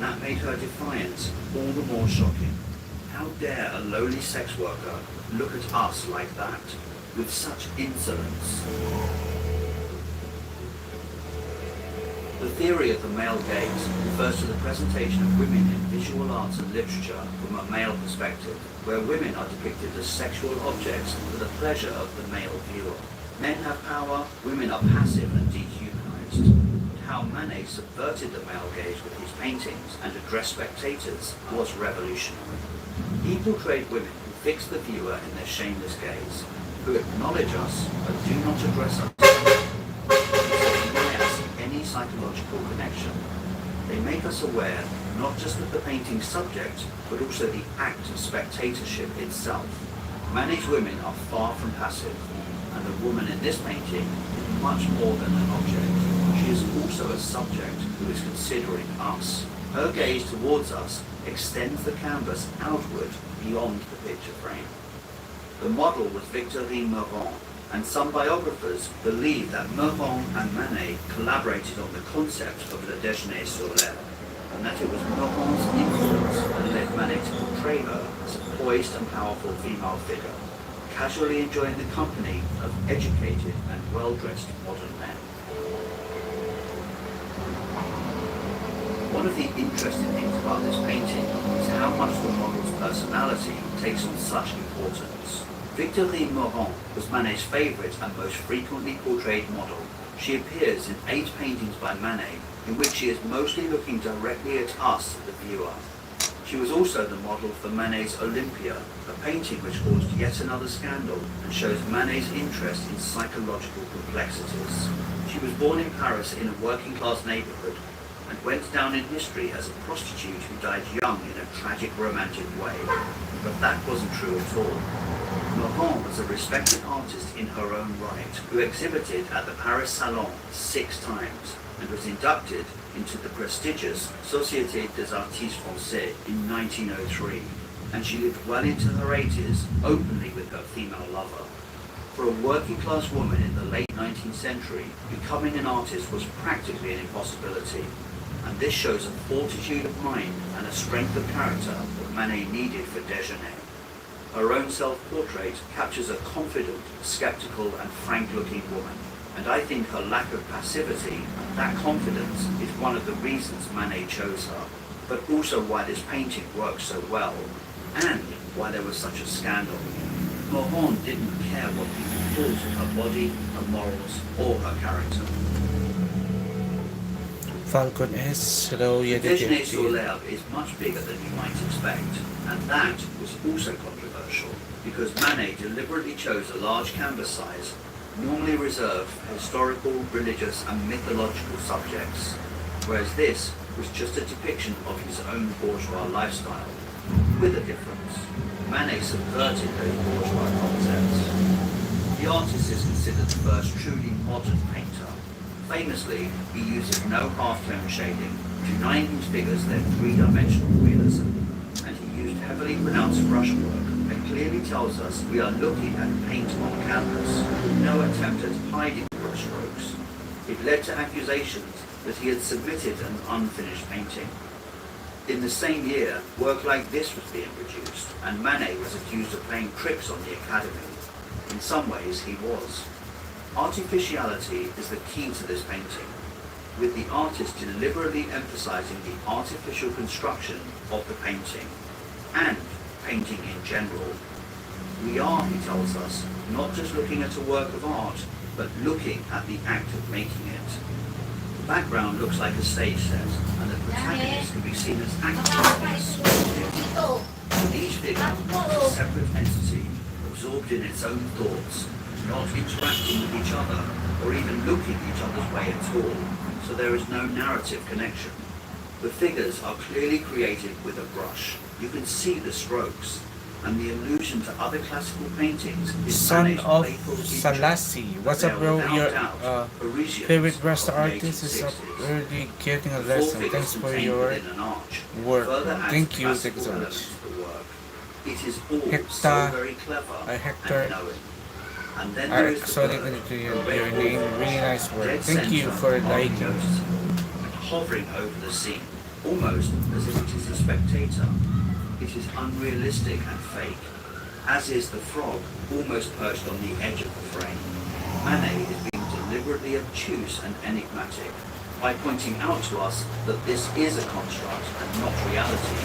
that made her defiance all the more shocking. How dare a lowly sex worker look at us like that, with such insolence? The theory of the male gaze refers to the presentation of women in visual arts and literature from a male perspective, where women are depicted as sexual objects for the pleasure of the male viewer. Men have power, women are passive and dehumanized. How Manet subverted the male gaze with his paintings and addressed spectators was revolutionary. He portrayed women who fix the viewer in their shameless gaze, who acknowledge us but do not address us, deny us any psychological connection. They make us aware not just of the painting's subject, but also the act of spectatorship itself. Manet's women are far from passive, and the woman in this painting is much more than an object. She is also a subject who is considering us. Her gaze towards us extends the canvas outward beyond the picture frame. The model was Victorine Meurent, and some biographers believe that Meurent and Manet collaborated on the concept of Le Déjeuner sur l'herbe, and that it was Meurent's influence that led Manet to portray her as a poised and powerful female figure, casually enjoying the company of educated and well-dressed modern men. One of the interesting things about this painting is how much the model's personality takes on such importance. Victorine Meurent was Manet's favourite and most frequently portrayed model. She appears in 8 paintings by Manet, in which she is mostly looking directly at us, the viewer. She was also the model for Manet's Olympia, a painting which caused yet another scandal and shows Manet's interest in psychological complexities. She was born in Paris in a working-class neighbourhood and went down in history as a prostitute who died young in a tragic romantic way. But that wasn't true at all. Meurent was a respected artist in her own right, who exhibited at the Paris Salon 6 times and was inducted into the prestigious Société des Artistes Français in 1903, and she lived well into her 80s, openly with her female lover. For a working-class woman in the late 19th century, becoming an artist was practically an impossibility, and this shows a fortitude of mind and a strength of character that Manet needed for Déjeuner. Her own self-portrait captures a confident, sceptical and frank-looking woman, and I think her lack of passivity and that confidence is one of the reasons Manet chose her, but also why this painting works so well, and why there was such a scandal. Meurent didn't care what people thought of her body, her morals, or her character. Falcon S, hello, Déjeuner sur l'herbe is much bigger than you might expect, and that was also controversial, because Manet deliberately chose a large canvas size, normally reserved for historical, religious and mythological subjects, whereas this was just a depiction of his own bourgeois lifestyle, with a difference. Manet subverted those bourgeois concepts. The artist is considered the first truly modern painter. Famously, he uses no half-tone shading, denying his figures their three-dimensional realism, and he used heavily pronounced brushwork that clearly tells us we are looking at paint on canvas, with no attempt at hiding brushstrokes. It led to accusations that he had submitted an unfinished painting. In the same year, work like this was being produced, and Manet was accused of playing tricks on the Academy. In some ways, he was. Artificiality is the key to this painting, with the artist deliberately emphasizing the artificial construction of the painting, and painting in general. We are, he tells us, not just looking at a work of art, but looking at the act of making it. The background looks like a stage set, and the protagonist can be seen as actors. Each figure is a separate entity, absorbed in its own thoughts, not interacting with each other, or even looking each other's way at all, so there is no narrative connection. The figures are clearly created with a brush. You can see the strokes, and the allusion to other classical paintings is Son Manet's of playful interest. Selassie. What's up, bro? Your favorite brush artist is up early getting a lesson. Thanks for your work. Thank you, thank you so much. It is all so Hector, very clever Hector, and knowing. And then I there is the actually bird, going to your red name. ball, Really nice work. dead Thank you center, for hardly liking. noticeable, and hovering over the scene. almost as if it is a spectator. It is unrealistic and fake, as is the frog almost perched on the edge of the frame. Manet is being deliberately obtuse and enigmatic by pointing out to us that this is a construct and not reality.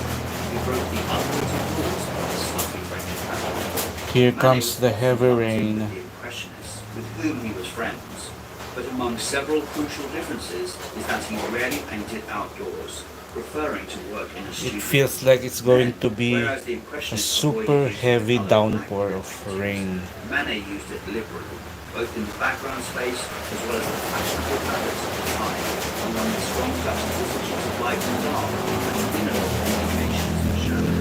He broke the unwritten rules of the stuffy French Academy. Here Manet comes was the heavy often rain. with the Impressionists, with whom he was friends. But among several crucial differences is that he rarely painted outdoors, preferring to work in a studio. It feels like it's going to be Whereas the a Impressionists super avoided using heavy colour downpour black of paintings, rain. Manet used it liberally, both in the background space as well as the fashionable habits of the time, along with strong juxtapositions of light and dark and minimal indications of shadow.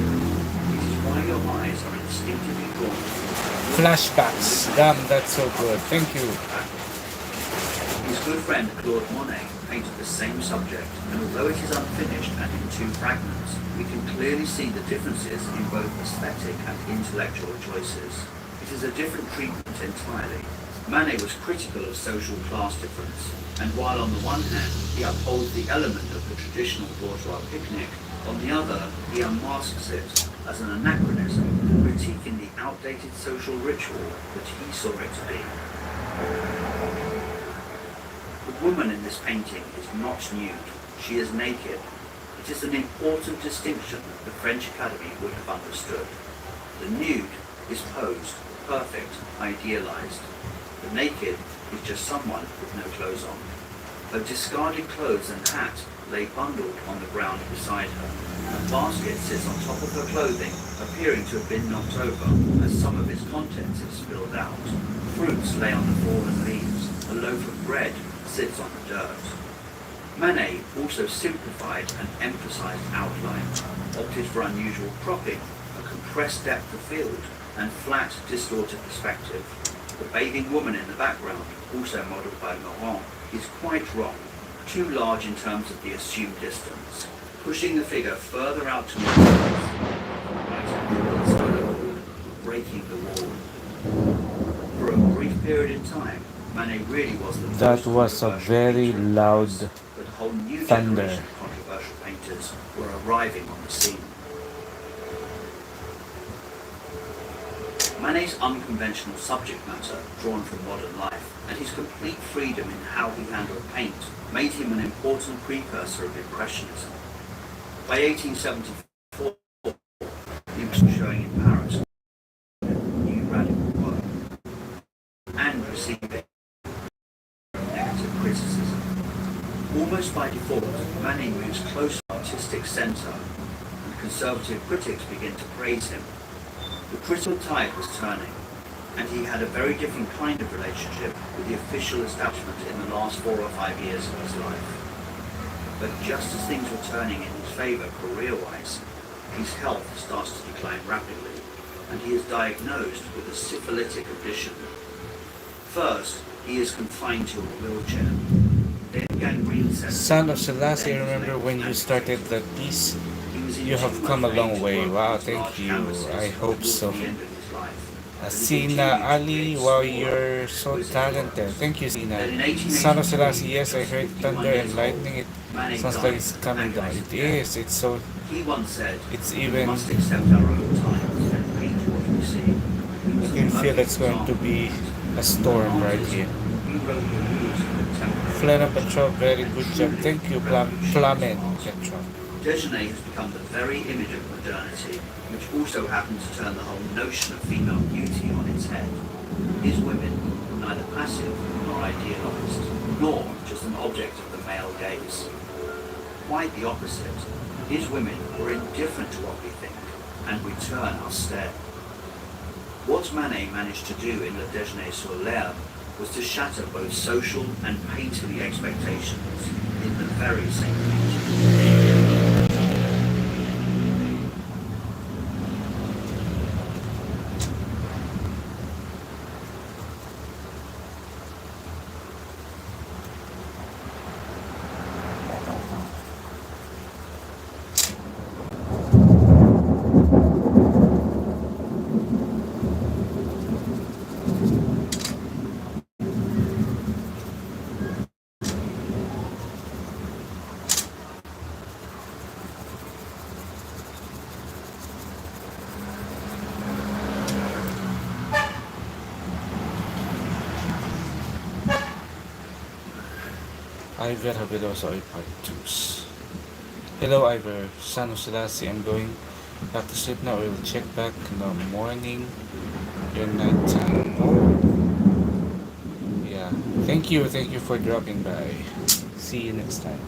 It is why your eyes are instinctively drawn to Flashbacks. Damn, that's so good. Thank you. His good friend Claude Monet painted the same subject, and although it is unfinished and in two fragments, we can clearly see the differences in both aesthetic and intellectual choices. It is a different treatment entirely. Manet was critical of social class difference, and while on the one hand he upholds the element of the traditional bourgeois picnic, on the other he unmasks it as an anachronism, critiquing the outdated social ritual that he saw it to be. The woman in this painting is not nude, she is naked. It is an important distinction that the French Academy would have understood. The nude is posed, perfect, idealized. The naked is just someone with no clothes on. Her discarded clothes and hat lay bundled on the ground beside her. A basket sits on top of her clothing, appearing to have been knocked over as some of its contents have spilled out. Fruits lay on the fallen leaves. A loaf of bread sits on the dirt. Manet also simplified and emphasized outline, opted for unusual cropping, a compressed depth of field, and flat, distorted perspective. The bathing woman in the background, also modelled by Manet, is quite wrong, too large in terms of the assumed distance, pushing the figure further out towards the right, breaking the wall. For a brief period in time, Manet really was the That was a very loud but a whole new thunder. generation of controversial painters were arriving on the scene. Manet's unconventional subject matter, drawn from modern life, and his complete freedom in how he handled paint, made him an important precursor of Impressionism. By 1874, he was showing in Paris new radical work, and receiving negative criticism. Almost by default, Manet moves close to the artistic centre, and conservative critics begin to praise him. The critical tide was turning, and he had a very different kind of relationship with the official establishment in the last 4 or 5 years of his life. But just as things were turning in his favour career-wise, his health starts to decline rapidly, and he is diagnosed with a syphilitic condition. First, he is confined to a wheelchair. Then gangrene sets in. Son of Selassie, I remember when you started that piece. You have come a long way. Wow, thank you. I hope so. Sina Ali, wow, you're so talented. Thank you, Sina. Son of Selassie, yes, I heard thunder and lightning. It sounds like it's coming down. It is. It's so. It's even. I can feel it's going to be a storm right here. Flena Petrov, very good job. Thank you, Flamen Petrov. Déjeuner has become the very image of modernity, which also happens to turn the whole notion of female beauty on its head. His women were neither passive nor idealized, nor just an object of the male gaze. Quite the opposite. His women were indifferent to what we think, and we turn our stare. What Manet managed to do in Le Déjeuner sur l'herbe was to shatter both social and painterly expectations in the very same painting. Iver Habiloso ay part 2s. Hello Iver, son of Selassie, I'm going back to sleep now. I will check back in the morning, your nighttime. Oh, yeah. Thank you for dropping by. See you next time.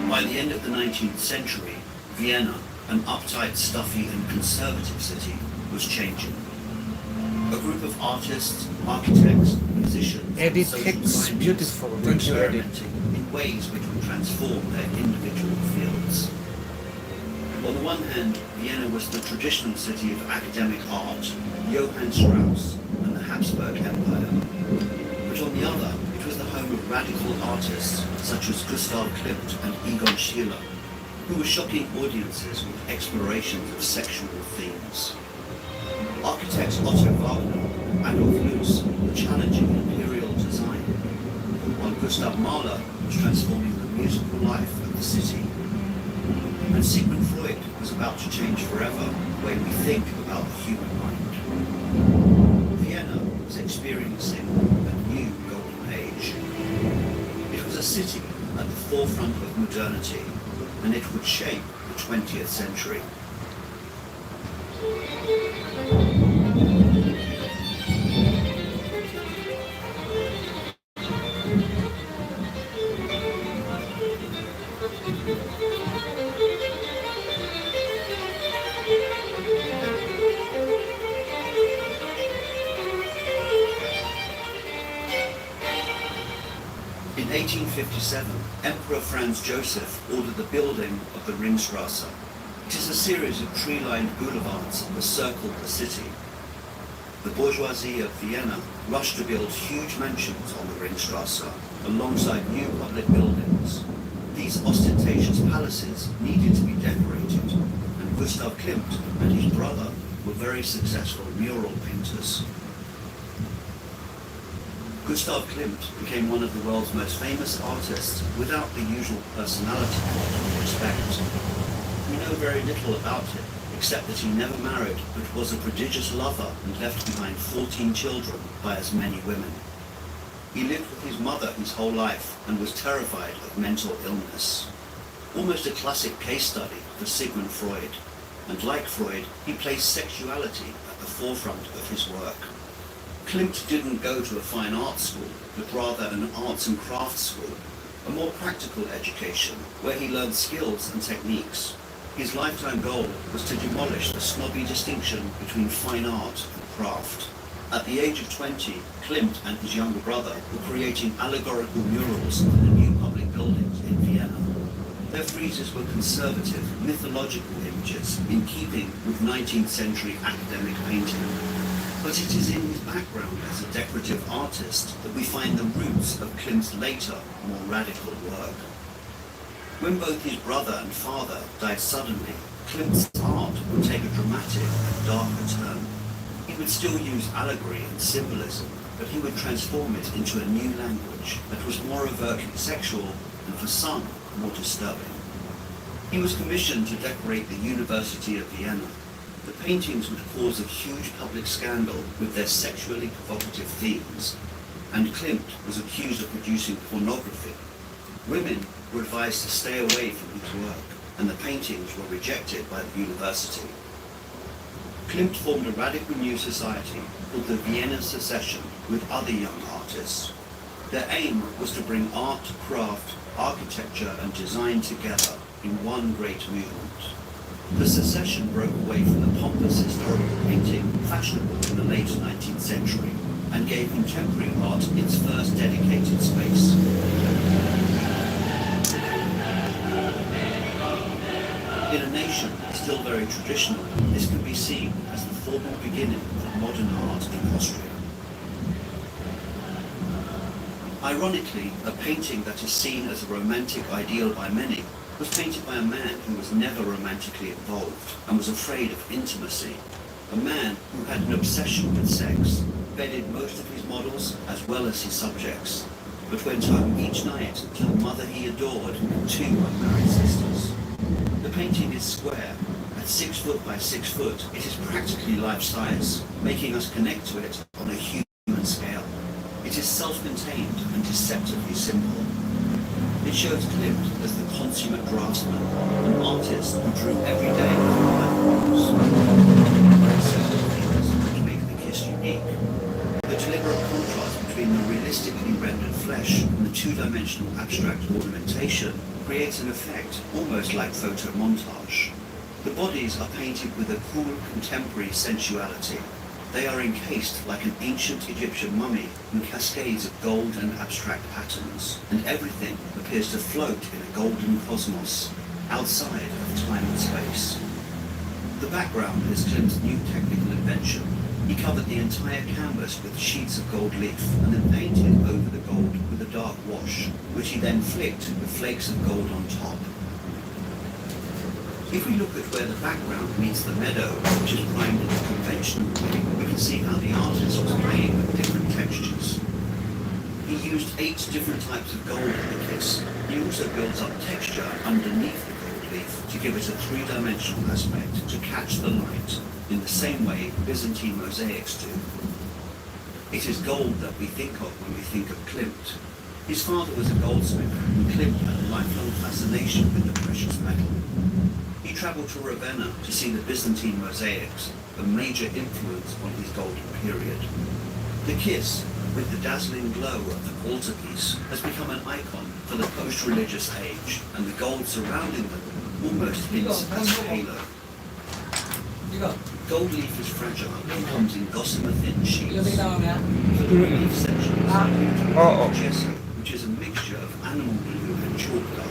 By the end of the 19th century, Vienna, an uptight, stuffy and conservative city, was changing. A group of artists, architects, musicians, Edit and social Hicks, scientists beautiful. were Thank you, Edit. experimenting in ways which would transform their individual fields. On the one hand, Vienna was the traditional city of academic art, Johann Strauss and the Habsburg Empire. But on the other, it was the home of radical artists such as Gustav Klimt and Egon Schiele, who were shocking audiences with explorations of sexual themes. Architects Otto Wagner and Adolf Loos were challenging imperial design, while Gustav Mahler was transforming the musical life of the city. And Sigmund Freud was about to change forever the way we think about the human mind. Vienna was experiencing a new golden age. It was a city at the forefront of modernity, and it would shape the 20th century. In 1857, Emperor Franz Joseph ordered the building of the Ringstrasse. It is a series of tree-lined boulevards that circled the city. The bourgeoisie of Vienna rushed to build huge mansions on the Ringstrasse, alongside new public buildings. These ostentatious palaces needed to be decorated, and Gustav Klimt and his brother were very successful mural painters. Gustav Klimt became one of the world's most famous artists without the usual personality you would expect. We know very little about him, except that he never married but was a prodigious lover and left behind 14 children by as many women. He lived with his mother his whole life and was terrified of mental illness. Almost a classic case study for Sigmund Freud, and like Freud, he placed sexuality at the forefront of his work. Klimt didn't go to a fine art school, but rather an arts and crafts school, a more practical education where he learned skills and techniques, His lifetime goal was to demolish the snobby distinction between fine art and craft. At the age of 20, Klimt and his younger brother were creating allegorical murals for the new public buildings in Vienna. Their friezes were conservative, mythological images in keeping with 19th century academic painting. But it is in his background as a decorative artist that we find the roots of Klimt's later, more radical work. When both his brother and father died suddenly, Klimt's art would take a dramatic and darker turn. He would still use allegory and symbolism, but he would transform it into a new language that was more overtly sexual and for some more disturbing. He was commissioned to decorate the University of Vienna. The paintings would cause a huge public scandal with their sexually provocative themes, and Klimt was accused of producing pornography. Women were advised to stay away from his work, and the paintings were rejected by the university. Klimt formed a radical new society called the Vienna Secession with other young artists. Their aim was to bring art, craft, architecture and design together in one great movement. The Secession broke away from the pompous historical painting fashionable in the late 19th century and gave contemporary art its first dedicated space. In a nation still very traditional, this can be seen as the formal beginning of modern art in Austria. Ironically, a painting that is seen as a romantic ideal by many was painted by a man who was never romantically involved and was afraid of intimacy. A man who had an obsession with sex, bedded most of his models as well as his subjects, but went home each night to the mother he adored and two unmarried sisters. The painting is square. At 6 foot by 6 foot, it is practically life-size, making us connect to it on a human scale. It is self-contained and deceptively simple. It shows Klimt as the consummate draftsman, an artist who drew every day with live walls. Several things which make the kiss unique. The deliberate contrast between the realistically rendered flesh and the two-dimensional abstract ornamentation creates an effect almost like photo montage. The bodies are painted with a cool contemporary sensuality. They are encased like an ancient Egyptian mummy in cascades of gold and abstract patterns, and everything appears to float in a golden cosmos, outside of time and space. The background is Klimt's new technical invention. He covered the entire canvas with sheets of gold leaf and then painted over the gold with a dark wash, which he then flicked with flakes of gold on top. If we look at where the background meets the meadow, which is primed in a conventional way, we can see how the artist was playing with different textures. He used 8 different types of gold in the kiss. He also builds up texture underneath the gold leaf to give it a 3-dimensional aspect to catch the light, in the same way Byzantine mosaics do. It is gold that we think of when we think of Klimt. His father was a goldsmith, and Klimt had a lifelong fascination with the precious metal. He travelled to Ravenna to see the Byzantine mosaics, a major influence on his golden period. The kiss, with the dazzling glow of the altarpiece, has become an icon for the post-religious age, and the gold surrounding them almost hints at a halo. Gold leaf is fragile and comes in gossamer thin sheets. For the relief sections, gesso, which is a mixture of animal glue and chalk dust.